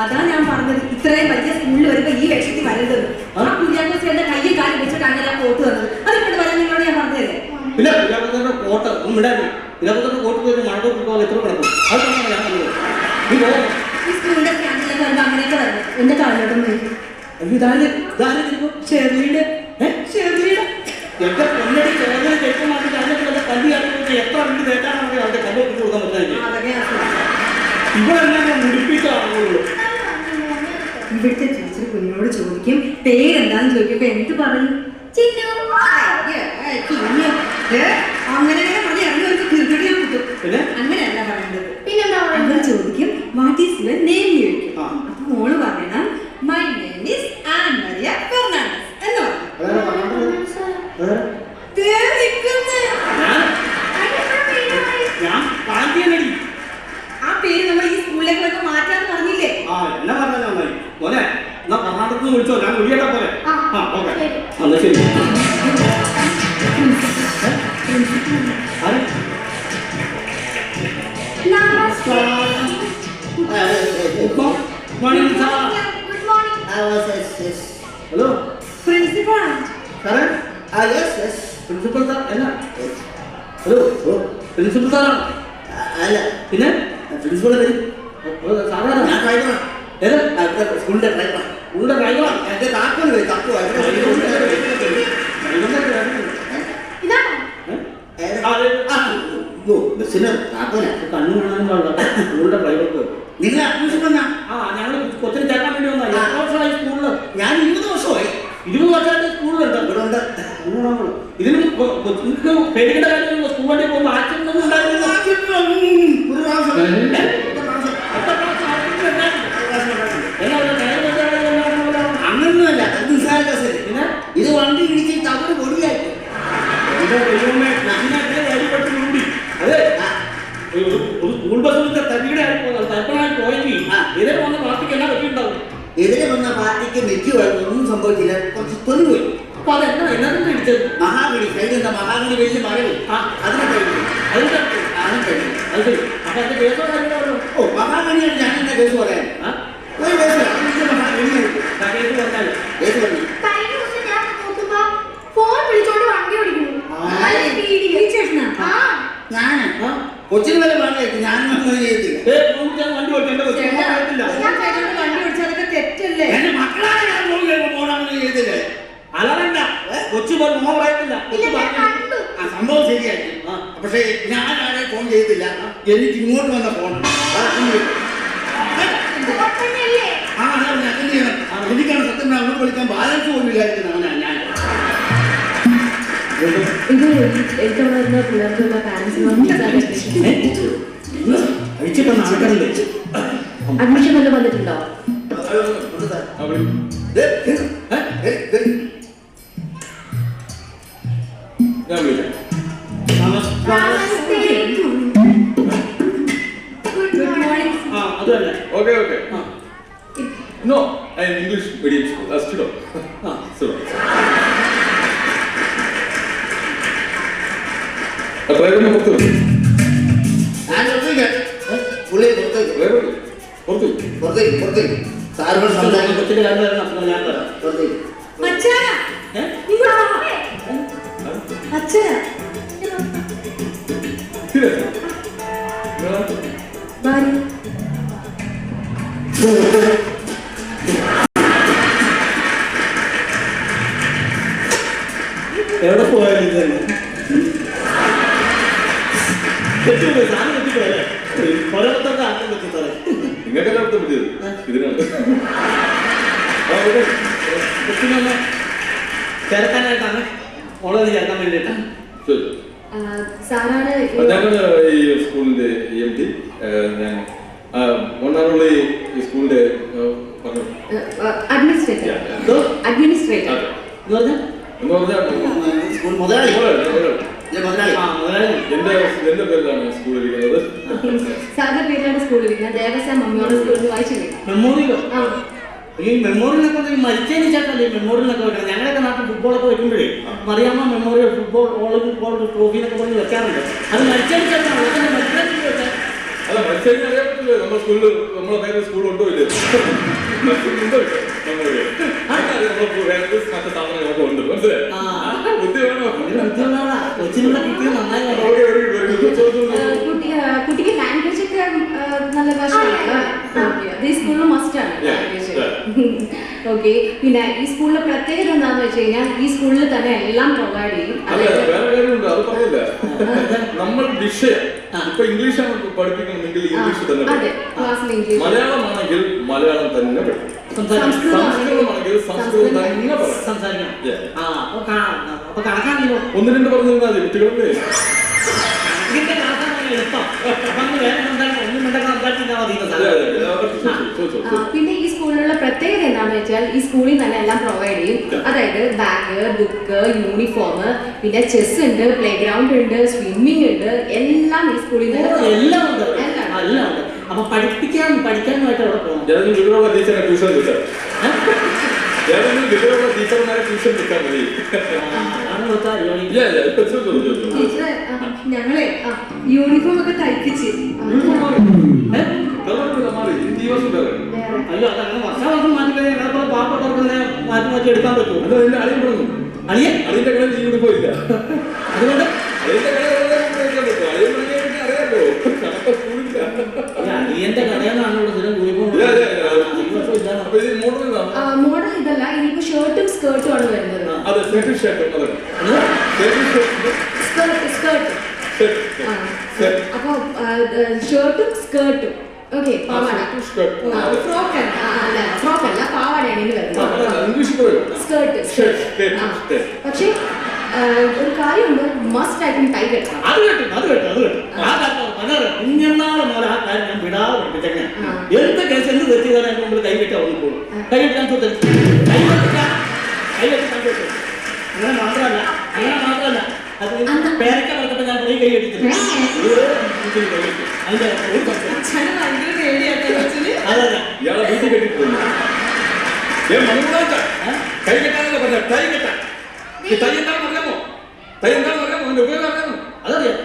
അതാ ഞാൻ പറഞ്ഞത്, ഇത്രയും വലിയ സ്കൂളിൽ വരുമ്പോ ഈ വേഷത്തിൽ വരരുത്. ആ കുര്യാക്കോസിന്റെ കയ്യും കാലും വെച്ചിട്ട് അങ്ങനെ കോട്ട് വന്നത് അതിക്കൊണ്ട് വരാൻ നിങ്ങളോട് ഞാൻ പറഞ്ഞതല്ലേ. പിന്നെ കുര്യാക്കോസിന്റെ കോട്ട് ഒന്നും ഇടാതെ കുര്യാക്കോസിന്റെ കോട്ട് പോയി മഴക്കോട്ട് പോകാൻ എത്ര കിടക്കും? അത് പറഞ്ഞാൽ ഞാൻ പറഞ്ഞത്. നീ പോകാം. ഈ സ്കൂളിന്റെ സ്റ്റാൻഡിലൊക്കെ വരുമ്പോ അങ്ങനെയൊക്കെ വരണം. എന്റെ കാലിലോട്ടം പോയി ഷെർലിയുടെ എന്റെ പൊന്നടി ചേർന്ന് കേൾക്കാൻ വേണ്ടി അതിനൊക്കെ കല്ല് കാട്ടി എത്ര വീട് തേക്കാനാണെങ്കിൽ അവരുടെ കല്ല് ഒപ്പിച്ച് കൊടുക്കാൻ പറ്റാതെ ഇവരെല്ലാം മുടിപ്പിച്ചാണുള്ളൂ. ഇവിടുത്തെ ടീച്ചർ കുഞ്ഞോട് ചോദിക്കും പേരെന്താന്ന് ചോദിക്കുമ്പോ എന്ത് പറയും? അങ്ങനെ പറഞ്ഞ് ഇറങ്ങി കിർക്കടിയാൻ കിട്ടും. അങ്ങനെയല്ല പറയേണ്ടത്. പിന്നെ ചോദിക്കും വാട്ട് ഈസ് യുവർ നെയിം ചോദിക്കും. അപ്പൊ മോള് പറയണം my name is Ann Maria Fernandes എന്ന് പറഞ്ഞു. ആ പേര് നമ്മൾ ഈ സ്കൂളിലേക്ക് മാറ്റാന്ന് പറഞ്ഞില്ലേ? എന്നെ പറഞ്ഞാൽ നന്നായി മോനെ. എന്നാ കർണാടകത്തിൽ വിളിച്ചോ, ഞാൻ വിളിയട്ടെ പോലെ. എന്നാ ശരി. Hello principal. പ്രിൻസിപ്പൽ സാർ എന്നാ? ഹലോ പ്രിൻസിപ്പൽ സാറാണ്? അല്ല, പിന്നെ പ്രിൻസിപ്പളിന്റെ പേര് സാറാണ്. ഞാൻ ഡ്രൈവറാണ്. ഏത് സ്കൂളിന്റെ ഡ്രൈവറാണ്. സ്കൂളിന്റെ ഡ്രൈവറാണ്. എന്റെ താക്കോല് പോയി തപ്പുവാ. ബസ്സിന് താക്കോല കണ്ണു കാണാനും പാടില്ല സ്കൂളിന്റെ ഡ്രൈവർക്ക്. നിങ്ങൾ അഡ്മിഷൻ വന്നാ? ഞങ്ങൾ കൊച്ചിന് ചേർക്കാൻ വേണ്ടി വന്നാ. എത്ര വർഷമായി സ്കൂളില്? ഞാൻ 20 വർഷമായി. 20 വർഷമായിട്ട് സ്കൂളിലുണ്ട്. ഇവിടെ ഉണ്ട്. ഇതിന് കൊച്ചിക്ക് പേടിക്കേണ്ട കാര്യമില്ല. സ്കൂൾ വണ്ടി പോകുമ്പോൾ ആക്സിഡന്റ് ഒന്നും ഉണ്ടായിരുന്നില്ല. ഒരു പ്രാവശ്യം അങ്ങനൊന്നുമല്ല. പിന്നെ ഇത് വണ്ടി ഇടിച്ച് തവറ് പൊടിയായി. അതെ ഒരു സ്കൂൾ ബസ്സിന്റെ തരികിടെ തൽപ്പനായി പോയെങ്കിൽ എതിരെ വന്ന പാർട്ടിക്ക് എന്നാ പറ്റിയിട്ടുണ്ടാവും? എതിരെ വന്ന പാർട്ടിക്ക് നെറ്റുമായിരുന്നു. ഒന്നും സംഭവിച്ചില്ല. കുറച്ച് തൊലി പോയി. അപ്പൊ അതെന്നാ എന്നതിന്റെ ഇടിച്ചത്? മഹാഗണി കഴിഞ്ഞ മഹാഗണി വലിയ മഴവിൽ അതിനെ കഴിഞ്ഞു. അതിന്റെ അതും കഴിഞ്ഞു. അത് ശരി. അപ്പൊ അതിന്റെ കേസോ കാര്യങ്ങളോ? ഓ മഹാഗണിയാണ്. ഞാൻ എന്റെ കേസ് പറയാൻ ഒരു കേസ് മഹാഗണിയായിരിക്കും. കേസ് പറഞ്ഞാൽ കേസ് പറഞ്ഞു. ഞാൻ കൊച്ചിന് വരെ പറഞ്ഞേക്കും. ഞാനും അങ്ങനെ ചെയ്യത്തില്ല. വണ്ടി ഓടിച്ചെന്റെ വണ്ടി ഓടിച്ചതൊക്കെ തെറ്റല്ലേ? എന്റെ മക്കളാണ് ഞാൻ പോകാമെന്ന് ചെയ്തില്ലേ? അലറണ്ട. കൊച്ചു പോലും മോൻ പറയത്തില്ല. ആ സംഭവം ശരിയായിരിക്കും. പക്ഷേ ഞാനാണെ ഫോൺ ചെയ്തില്ല. എനിക്ക് ഇങ്ങോട്ട് വന്ന ഫോൺ എനിക്കാണ് സത്യം അങ്ങോട്ട് വിളിക്കാൻ ബാലൻസ് പോലും ഇല്ലായിരിക്കുന്നതാണ് ഞാൻ. ഇത് ഏറ്റവും വരുന്ന പിള്ളേർക്കുള്ള അഡ്മിഷൻ വല്ലതും വന്നിട്ടുണ്ടോ? Okay, okay. No, I'm English medium school. Student. Student. ഡ്രൈവറിനെ പുറത്ത് സാറിനോട് സംസാരിക്കും. കൊച്ചിന്റെ കാര്യം ഞാൻ പറയാം. എവിടെ പോയാലും തന്നെ സാധനം എത്തിപ്പോയല്ലേ? ഒരത്തൊക്കെ ആദ്യം വെച്ച് സാറേ നിങ്ങൾക്കെല്ലാം അർത്ഥം പറ്റിയത് ഇതിനാണ്. കൊച്ചിനൊന്ന് ചേർക്കാനായിട്ടാണ് ഓളൊന്ന് ചേർക്കാൻ വേണ്ടിയിട്ടാണ്. ഞങ്ങള് ഈ സ്കൂളിന്റെ EMT. ഞാൻ ഒന്നാമത് ഈ സ്കൂളിന്റെ അഡ്മിനിസ്ട്രേറ്റർ എന്ന് പറഞ്ഞാൽ സ്കൂൾ മുതലാളി. എന്റെ പേരിലാണ് സ്കൂൾ ഇരിക്കുന്നത്. സാറിന്റെ പേരിലാണ് സ്കൂൾ ഇരിക്കുന്നത്. ദേവസ്വം മെമ്മോറിയൽ സ്കൂളിൽ വായിച്ചില്ലേ? മെമ്മോറിയലോ? ഈ മെമ്മോറിയലൊക്കെ മരിച്ചതിന് ശേഷമല്ലേ മെമ്മോറിയലൊക്കെ വെക്കണം. ഞങ്ങളൊക്കെ നാട്ടിൽ ഫുട്ബോളൊക്കെ വെക്കുമ്പോഴേ മറിയാമ്മ മെമ്മോറിയൽ ട്രോഫി എന്നൊക്കെ പറഞ്ഞ് വെക്കാറുണ്ട്. അത് മത്സരിച്ചാണ് അല്ല മത്സരം അറിയാൻ പറ്റില്ല. നമ്മുടെ സ്കൂളിൽ നമ്മളെ പേര് സ്കൂൾ ഉണ്ടോ ഇല്ലേ? മറ്റു സാധനങ്ങളൊക്കെ ഉണ്ട്. മനസ്സിലായി ബുദ്ധി വേണോ? കൊച്ചിനുള്ള കിട്ടിയത് നന്നായി. കുട്ടിക്ക് ലാംഗ്വേജ് ഒക്കെ നല്ല ഭാഷയാണ്. ഈ സ്കൂളിൽ മസ്റ്റ് ആണ് ലാംഗ്വേജ്. ഓക്കെ, പിന്നെ ഈ സ്കൂളിലെ പ്രത്യേകത എന്താണെന്ന് വെച്ച് കഴിഞ്ഞാൽ ഈ സ്കൂളിൽ തന്നെ എല്ലാം പ്രൊവൈഡ് ചെയ്യും. അല്ല വേറെ കാര്യമുണ്ട്, അത് പറഞ്ഞില്ല. നമ്മൾ വിഷയം ഇപ്പൊ ഇംഗ്ലീഷാണ് പഠിപ്പിക്കണമെങ്കിൽ ഇംഗ്ലീഷ് തന്നെ, മലയാളമാണെങ്കിൽ മലയാളം തന്നെ പഠിക്കും, സംസ്കൃതമാണെങ്കിൽ സംസ്കൃതം തന്നെ സംസാരിക്കണം. അപ്പൊ കണക്കാണല്ലോ. ഒന്ന് രണ്ട് പറഞ്ഞിരുന്നാൽ മതി കുട്ടികളല്ലേ. പിന്നെ ഈ സ്കൂളിലുള്ള പ്രത്യേകത എന്താണെന്ന് വെച്ചാൽ ഈ സ്കൂളിൽ തന്നെ എല്ലാം പ്രൊവൈഡ് ചെയ്യും. അതായത് ബാഗ്, ബുക്ക്, യൂണിഫോം, പിന്നെ ചെസ് ഉണ്ട്, പ്ലേ ഗ്രൗണ്ട് ഉണ്ട്, സ്വിമ്മിംഗ് ഉണ്ട്, എല്ലാം ഈ സ്കൂളിൽ എല്ലാം ഉണ്ട്. അപ്പൊ പഠിക്കാനുമായിട്ട് അവിടെ പോകണം. ടീച്ചർമാരെ ട്യൂഷൻ എടുക്കാൻ മതി. ഞങ്ങളെ യൂണിഫോം ഒക്കെ തയ്പ്പിച്ച് അയ്യോ അതങ്ങനെ വർഷം മാറ്റിക്കഴിഞ്ഞാൽ പാവപ്പെട്ടവർക്ക് മാറ്റി എടുക്കാൻ പറ്റുമോ? അത് അതിന്റെ അളിയൻ പറഞ്ഞു. അളിയന്റെ കളി യൂണിഫോം ഇല്ല, അതുകൊണ്ട് അളിയന്റെ കളി അളിയൻ അറിയാമല്ലോ. അളിയന്റെ കടയെന്നാണ് ഇവിടെ സ്ഥിരം യൂണിഫോം. മോഡൽ ഇതല്ല, ഇനിയിപ്പോ ഷർട്ടും സ്കേർട്ടും ആണ് വരുന്നത്. അതെ, സ്കേർട്ട് അപ്പൊ ഷർട്ടും സ്കേർട്ടും ഓക്കെ, പാവാട ഫ്രോക്ക് അല്ല, പാവാടയാണ് ഇനി വരുന്നത്. സ്കേർട്ട്. പക്ഷെ ഒരു കാര്യമുണ്ട്, മസ്റ്റ് ആയിട്ടും ടൈ കെട്ടണം. അത് കേട്ടു. കുഞ്ഞെന്നാളെ പോലെ ആ കാര്യം ഞാൻ വിടാതെ പഠിപ്പിച്ചെങ്ങനെ എന്ത് കേസ് എന്ത് തെറ്റിയതാണ് നമ്മൾ കൈ കെട്ടാൻ വന്നിപ്പോഴും. കൈ കെട്ടാൻ അങ്ങനെ മാത്രമല്ല അത് പേരക്ക പറഞ്ഞപ്പോൾ ഞാൻ പോയി കൈ കെട്ടിച്ചില്ല. അതിന്റെ അതല്ല ഇയാളെ വീട്ടിൽ കെട്ടിപ്പോയി കൈ കെട്ടാനല്ല പറഞ്ഞ ടൈ കെട്ടാൻ. തൈ എന്താണെന്ന് അറിയാമോ? അതിന്റെ ഉപയോഗം അറിയാമോ? അതറിയാം.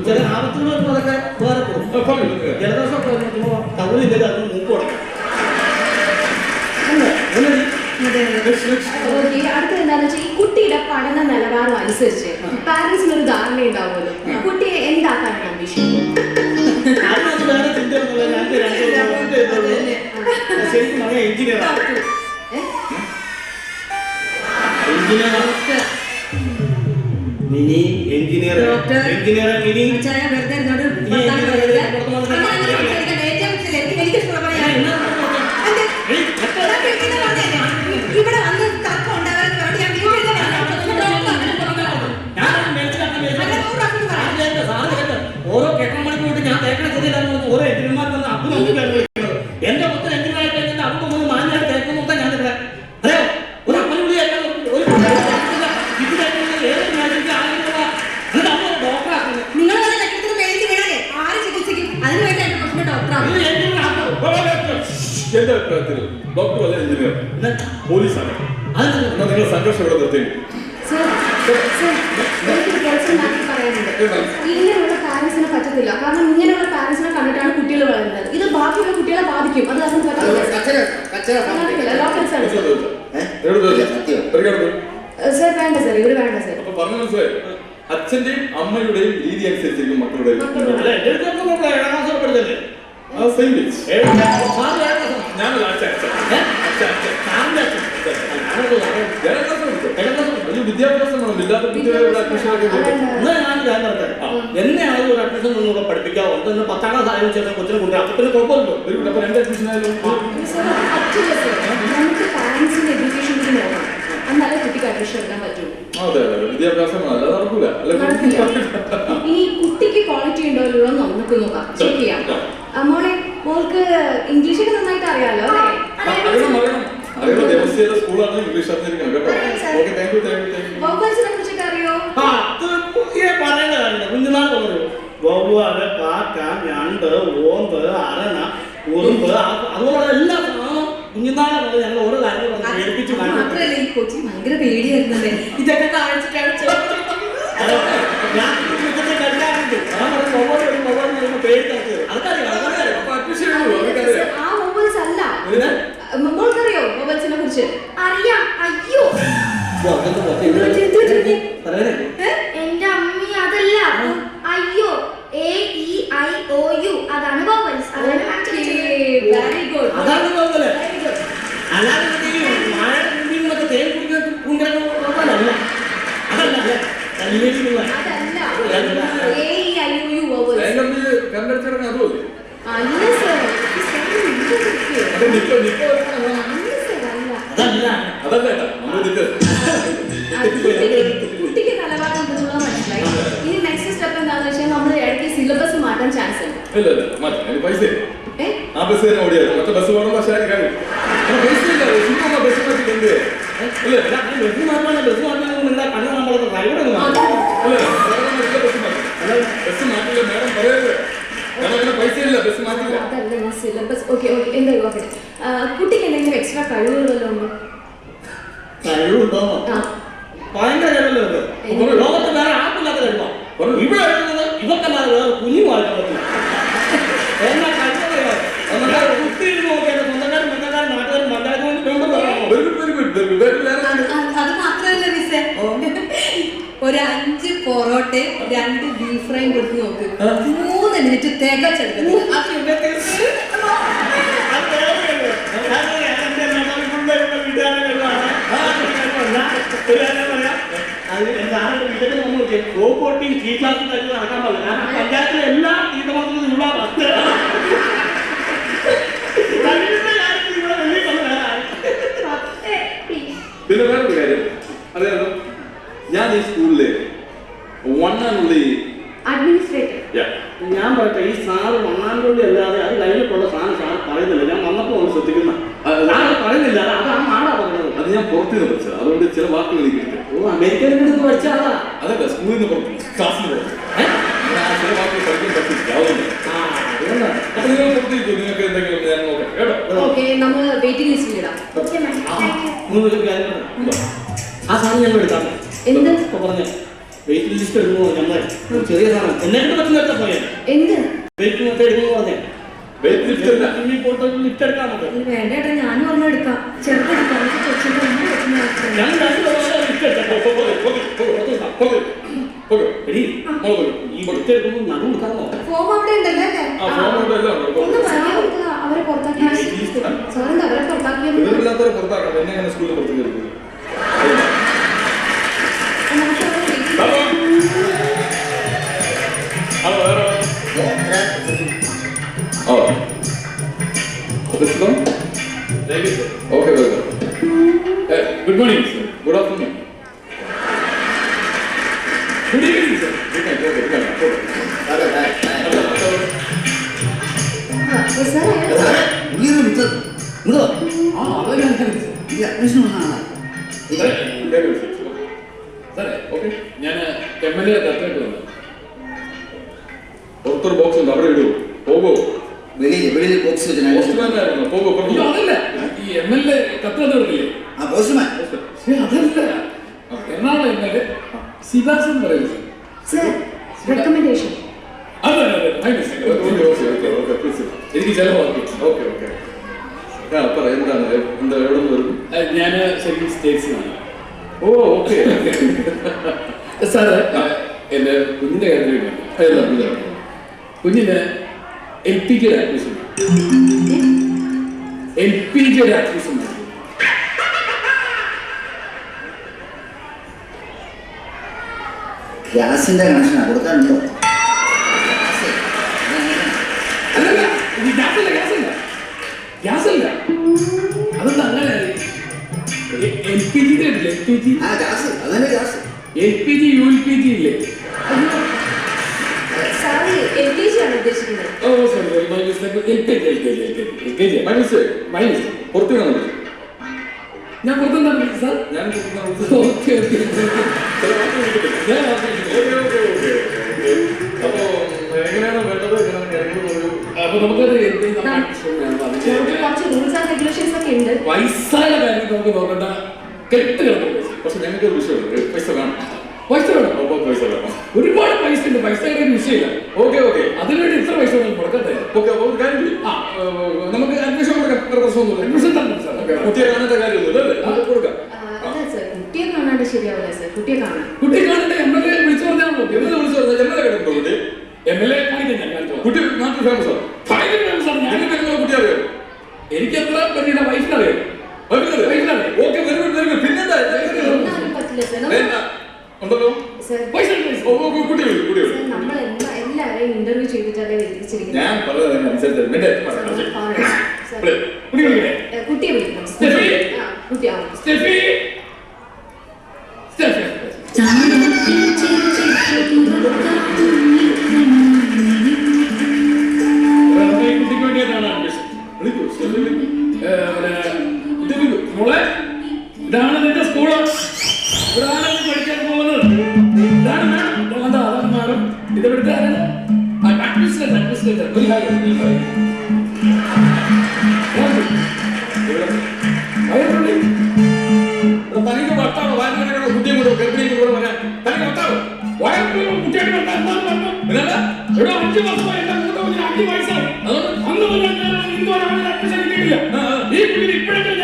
ചില ആപത്തുകൾ അതൊക്കെ വേറെ പോകും. ജലദോഷമൊക്കെ ടൗണില്ലെങ്കിൽ അത് മൂക്ക് കൊടുക്കും. അടുത്തത് എന്താണെന്ന് വെച്ചാൽ ഈ കുട്ടിയുടെ പഠന നിലവാരം അനുസരിച്ച് പാരന്റ്സിന് ഒരു ധാരണ ഉണ്ടാവുമല്ലോ, കുട്ടിയെ എന്താക്കാനാണ് അംബിഷൻ? വേറെ ചിന്ത ശരിക്കും പറഞ്ഞ എഞ്ചിനീയറാണ്. മിനി എഞ്ചിനീയർ മിനി ഇവിടെ വന്ന് തർക്കം ഉണ്ടാകാൻ ഓരോ കെട്ടമണിക്ക് വേണ്ടി ഞാൻ തേക്കണ ചെറിയ ഓരോ എഞ്ചിനീയർമാർക്ക് എന്റെ മൊത്തം എഞ്ചിനീയർ കഴിഞ്ഞാൽ അവിടെ മാഞ്ഞാട് തേക്കുന്ന മൊത്തം ഞാൻ അറിയോ ഒരു അമ്മ വിളി നിങ്ങൾ ആര് ചികിത്സിക്കും? അതിനുവേണ്ടി ഡോക്ടറാണ്. എന്റെ അഭിപ്രായത്തിൽ ഡോക്ടർ അല്ല എഞ്ചിനീയർ, പോലീസാണ്. നിങ്ങൾ സംഘർഷം ഇവിടെ നിർത്തേണ്ടി. ഇങ്ങനെയുള്ള പാരന്റ്സിനെ പറ്റത്തില്ല. കാരണം ഇങ്ങനെയുള്ള പാരന്റ്സിനെ കണ്ടിട്ടാണ് കുട്ടികൾ വളരുന്നത്. ഇത് ബാക്കിയുള്ള കുട്ടികളെ ബാധിക്കും. അത് അതിന് പറ്റില്ല. സർ വേണ്ട സർ, ഇവിടെ വേണ്ട സർ. അപ്പൊ പറഞ്ഞു മനസ്സിലായി. അച്ഛന്റെയും അമ്മയുടെയും രീതി അനുസരിച്ചിരിക്കും മക്കളുടെ. വിദ്യാഭ്യാസം വേണം. ഇല്ലാത്ത കുട്ടികളെ അഡ്മിഷൻ എന്നെ ആദ്യം ഒരു അഡ്മിഷൻ ഒന്നുകൂടെ പഠിപ്പിക്കാവോ? 10ാം ക്ലാസ് ആയതിനു ശേഷം കൊച്ചിനെ കൊണ്ട് അപ്പത്തിന് കുഴപ്പമില്ലല്ലോ. അപ്പൊ 2 അഡ്മിഷൻ ആയാലും നമുക്ക് പാരന്റ്സിന്റെ എഡ്യൂക്കേഷൻ നോക്കണം, എന്നാലേ കുട്ടിക്ക് അഡ്മിഷൻ എടുക്കാൻ പറ്റുള്ളൂ. അതെ വിദ്യാഭ്യാസം നടക്കൂല. ഇനി കുട്ടിക്ക് ക്വാളിറ്റി ഉണ്ടോ ഇല്ലയോ നമുക്ക് നോക്കാം, ചെക്ക് ചെയ്യാം. മോൾക്ക് ഇംഗ്ലീഷൊക്കെ നന്നായിട്ട് അറിയാലോ അല്ലേ? സ്കൂളാണ് ഇംഗ്ലീഷ് അറിഞ്ഞിരിക്കണം കേട്ടോ. വോക്കൽസിനെ കുറിച്ചൊക്കെ അറിയോ? പറയേണ്ട കാര്യമില്ല. കുഞ്ഞുനാൾ പറഞ്ഞു ബൊവ്വാറ്, പാക്ക, ഞണ്ട്, ഓമ്പ്, അരണ, ഉറുമ്പ്, അതുപോലുള്ള എല്ലാ സാധനവും കുഞ്ഞുനാളെ പറഞ്ഞ് ഞങ്ങൾ ഓരോ കാര്യങ്ങൾ പേടിപ്പിച്ചു. മാത്രമല്ല ഈ കൊച്ചി ഭയങ്കര പേടിയായിരുന്നല്ലേ ഇതൊക്കെ കാണിച്ചിട്ടാണ് ഞാൻ മുറ്റത്തെ കളിക്കാറുണ്ട് ഞാൻ പറഞ്ഞു മൊബൈൽ പേര് തരത്തില്ല അതറിയാം അപ്പൊ admission ഉള്ളൂ, അവർക്കറിയാം. ആ മൊബൈൽസ് അല്ല. മോൾക്കറിയോ മൊബൈൽസിനെ കുറിച്ച്? അറിയാം. അയ്യോ എന്റെ അമ്മി അതല്ല. അയ്യോ AEIOU അതാണ് വോവൽസ്. അതാണ് വെരി ഗുഡ്. അതാണ് കുഴപ്പമില്ല. അല്ലാതെ മഴ കുടിക്കുന്നൊക്കെ തേൻ കുടിക്കുന്ന അതല്ല അതല്ല AEIOU വോവൽസ്. അതിന്റെ അമ്മയിൽ കണ്ടടിച്ചിറങ്ങി അതുമല്ലേ? അല്ല സർ. അപ്പൊ നിക്കോ അല്ല സർ അല്ല. അതല്ല അതല്ല ഏട്ടാ, നമ്മൾ നിക്ക്. കുട്ടിക്ക് നിലവാരം ഉണ്ടെന്നുള്ളത് മനസ്സിലായി. ഇനി നെക്സ്റ്റ് സ്റ്റെപ്പ് എന്താണെന്ന് വെച്ചാൽ നമ്മൾ ഇടയ്ക്ക് സിലബസ് മാറ്റാൻ ചാൻസ് ഉണ്ട്. ഇല്ല മാറ്റി, അതിന് പൈസ ആ ബസ് തന്നെ ഓടിയത്, മറ്റേ ബസ് പോകണം. പക്ഷേ കാര്യം പൈസ ഇല്ല, ചുമ്മാ ബസ് മാറ്റി എന്ത് അല്ലേ? ബസ് മാത്രമല്ല ബസ് മാത്രമല്ല നിങ്ങളുടെ കണ്ണ് നമ്മളൊക്കെ ഡ്രൈവറൊന്നും അല്ലേ? ബസ് മാറ്റി, ബസ് മാറ്റില്ല മേഡം പറയരുത്. കാരണം അങ്ങനെ പൈസ ഇല്ല, ബസ് മാറ്റില്ല. അതല്ല ഞാൻ സിലബസ്. ഓക്കെ എന്തായാലും നോക്കട്ടെ. കുട്ടിക്ക് എന്തെങ്കിലും എക്സ്ട്രാ കഴിവുകളല്ലോ ഉണ്ടോ? കഴിവുണ്ടോ? ഭയങ്കര കഴിവല്ലേ ലോകത്ത് വേറെ ആർക്കില്ലാത്ത കഴിവാ. ഇവിടെ വരുന്നത് ഇവക്കല്ലാതെ വേറെ കുഞ്ഞു വായിക്കാൻ പറ്റില്ല. എന്നാ കഴിവ് കുട്ടി നോക്കിയാൽ സ്വന്തക്കാരും ബന്ധക്കാരും നാട്ടുകാരും പഞ്ചായത്തും അത് മാത്രമല്ല മിസ്സേ, ഒരു 5 പൊറോട്ടയും 2 ബീഫ് ഫ്രൈയും കൊടുത്ത് നോക്ക്. 3 മിനിറ്റ് തികച്ചെടുക്കുന്നത്. റോബോട്ടിൽ ഈ ക്ലാസ്സിൽ തന്നെ നടക്കാൻ പാടില്ല. കാരണം പഞ്ചായത്തിലെ എല്ലാ തീരുമാനത്തിലും ഉള്ള പത്ത് പിന്നെ വേറൊരു കാര്യം അറിയാലോ, ഞാൻ ഈ സ്കൂളിലെ അഡ്മിനിസ്ട്രേറ്റർ. ഞാൻ പറയട്ടെ, ഈ സാറ് മണ്ണാൻകൊള്ളി അല്ലാതെ അത് കഴിഞ്ഞിട്ടുള്ള സാധനം സാർ പറയുന്നില്ല. ഞാൻ വന്നപ്പോൾ ഒന്ന് ശ്രദ്ധിക്കുന്ന പറയുന്നില്ല. അത് ആ മാടാ പറയുന്നത്. അത് ഞാൻ പുറത്തുനിന്ന് പഠിച്ചത്, അതുകൊണ്ട് ചില വാക്കുകൾ എനിക്ക് കിട്ടും. ഓ അമേരിക്കയിൽ നിന്ന് പഠിച്ചാലാ? അതല്ല, സ്കൂളിൽ നിന്ന് പുറത്ത് ക്ലാസ്സിൽ പുറത്ത് ചില വാക്കുകൾ പഠിക്കാൻ പറ്റില്ല. അതുകൊണ്ടാണ്. അപ്പൊ നിങ്ങൾ പുറത്തേക്ക് നിങ്ങൾക്ക് എന്തെങ്കിലും ഞാൻ നോക്കാം കേട്ടോ. ഓക്കെ, നമ്മൾ വെയിറ്റിംഗ് ലിസ്റ്റിൽ ഇടാം. ഓക്കെ മാം, ആ സാധനം ഞങ്ങൾ എടുക്കാം. എന്ത് പറഞ്ഞ വെയിറ്റിംഗ് ലിസ്റ്റ് എടുക്കുമോ? ഞങ്ങൾ ചെറിയ സാധനം എന്നിട്ട് പറ്റുന്ന പോയാൽ എന്ത് വെയിറ്റിംഗ് മൊത്തം എടുക്കുമോ? പറഞ്ഞേ വെയിറ്റ് ലിസ്റ്റ് അല്ല, ഇനി പോയിട്ട് ലിഫ്റ്റ് എടുക്കാൻ പറ്റും. വേണ്ട ഏട്ടാ, ഞാനും ഒരെണ്ണം എടുക്കാം. ചെറുതെടുക്കാം. ഞാൻ ലിഫ്റ്റ് എടുക്കാം. ഈ ലിഫ്റ്റ് എടുക്കുമ്പോൾ നടു കൊടുക്കാമോ? ഫോം അവിടെ ഉണ്ടല്ലോ അല്ലേ? ഒന്ന് പറയാൻ അവരെ പുറത്താക്കി. സാറിന് അവരെ പുറത്താക്കിയത് ഇല്ലാത്തവരെ പുറത്താക്കാം. എന്നെ അങ്ങനെ സ്കൂളിൽ പുറത്തേക്ക് എടുക്കുന്നത്. ഹലോ, വേറെ okay, welcome. Good morning sir. Good afternoon. Good evening sir. Good night. ഞാൻ MLA കത്തായിട്ട് വന്നു. പുറത്തൊരു ബോക്സ് ഉണ്ട്, അവിടെ ഇടൂ. പോകോ. വെളിയിൽ ബോക്സ് പോസ്റ്റ്മാനായിരുന്നു. പോകോ. അതല്ല, ഈ MLA കത്ത് വന്നിട്ടില്ലേ? പോസ്റ്റ്മാൻ അതല്ല, എറണാകുളം MLA സിബാസൻ പറയുന്നത്. Sir recommendation. അതെ, എനിക്ക് ചിലവാക്കി. ഓക്കെ. പറ, എന്താണ്, എന്താ, എവിടെ നിന്ന് വരുന്നു? ഞാൻ ശരിക്കും സ്റ്റേറ്റ്സിനാണ്. ഓ, ഓക്കെ. സാറ് എൻ്റെ കുഞ്ഞിൻ്റെ കാര്യത്തിൽ കുഞ്ഞിന് LPGയുടെ അഡ്മിഷൻ. LPGയുടെ അഡ്മിഷൻ ഗ്യാസിന്റെ കണക്ഷനാണ് കൊടുക്കാനുണ്ടോ? ഗ്യാസല്ല, അതെന്താ അങ്ങനെ? LPG LPG ULPG ഇല്ലേ? സാറ് LKG ആണ് ഉദ്ദേശിക്കുന്നത്. ഓ സോറി, LPG മൈനസ് പുറത്തുനിന്നാണ് ഞാൻ പുറത്തുനിന്നാണ് സാർ. ഞാൻ ഓക്കെ. അപ്പോ എങ്ങനെയാണ് വേണ്ടത്? അപ്പൊ നമുക്കത് കുറച്ച് റൂൾസ് ആൻഡ് റെഗുലേഷൻസ് ഒക്കെ ഉണ്ട്. വയസ്സായ കാര്യം നമുക്ക് നോക്കണ്ട, കെട്ട് കിടക്കും. പക്ഷെ ഞങ്ങൾക്ക് ഒരു വിഷയമുണ്ട്, പൈസ വേണം. പൈസ വേണം. അപ്പൊ പൈസ വേണം. ഒരുപാട് പൈസ ഉണ്ട്. പൈസയുടെ ഒരു വിഷയമില്ല. ഓക്കെ ഓക്കെ അതിനുവേണ്ടി ഇത്ര പൈസ വേണം കൊടുക്കട്ടെ. ഓക്കെ. അപ്പൊ ഒരു കാര്യം ചെയ്യ്. നമുക്ക് അഡ്മിഷൻ കൊടുക്കാം. പ്രശ്നമൊന്നുമില്ല. അഡ്മിഷൻ തന്നെ സാർ. കുട്ടിയെ കാണേണ്ട കാര്യമൊന്നുമില്ല അല്ലേ? നമുക്ക് കൊടുക്കാം. അതെ സർ, കുട്ടിയെ കാണാണ്ട് ശരിയാവില്ല സർ. കുട്ടിയെ കാണാം. കുട്ടിയെ കാണേണ്ട MLA വിളിച്ചു പറഞ്ഞാണല്ലോ. എന്ന് വിളിച്ചു പറഞ്ഞാൽ എന്നെ കേട്ടോ കുട്ടി. MLA കാണിക്കാൻ ഞാൻ കാണിച്ചോളാം. കുട്ടി നാട്ടിൽ ഫേമസ് ആണ്. ഭയങ്കര famous ആണ്. ഞാൻ കുട്ടി അറിയാം. എനിക്ക് എത്ര പരിയുടെ വയസ്സിനറിയാം. വയസ്സിനറിയാം. ഓക്കെ വരും. പിന്നെന്താ എന്നാലും പറ്റില്ല സർ. ഉണ്ടല്ലോ സർ, പൈസ കുട്ടി വിളി. സർ, നമ്മൾ എല്ലാവരെയും ഇന്റർവ്യൂ ചെയ്തിട്ടല്ലേ വിളിച്ചിരിക്കുന്നത്. ഞാൻ പറഞ്ഞതനുസരിച്ച് കുട്ടി വിളിക്കണേ. കുട്ടിയെ വിളിക്കണം. സ്റ്റെഫി. കുട്ടി സ്റ്റെഫി. സ്റ്റെഫി. കുട്ടിക്ക് വേണ്ടിയിട്ടാണ് അഡ്മിഷൻ. മോളെ, ഇതാണ് നിന്റെ സ്കൂള്. ഇവിടാണ് നീ പഠിക്കാൻ പോകുന്നത്. ഇതാണ് മാഡം. അതാണ് മാഡം. ഇത് ഇവിടുത്തെ ആരാണ്? അഡ്മിനിസ്ട്രേറ്റർ. തനിക്ക് ഭർത്താവ് വായനോ കുട്ടിയെ കൂടെ ഗർഭിണിയും കൂടെ വരാൻ തനിക്ക് ഭർത്താവ് കുട്ടിയായിട്ട് എന്താണ് പറഞ്ഞു? ഇവിടെ 5 വർഷമായി എന്റെ മൂത്ത കുഞ്ഞിന് 5 വയസ്സായി. അന്ന് മുതൽ ഞാൻ ഇന്നുവരെ അവന് അഡ്മിഷൻ കിട്ടിയിട്ടില്ല. ഈ കുഞ്ഞിന് ഇപ്പോഴെങ്കിലും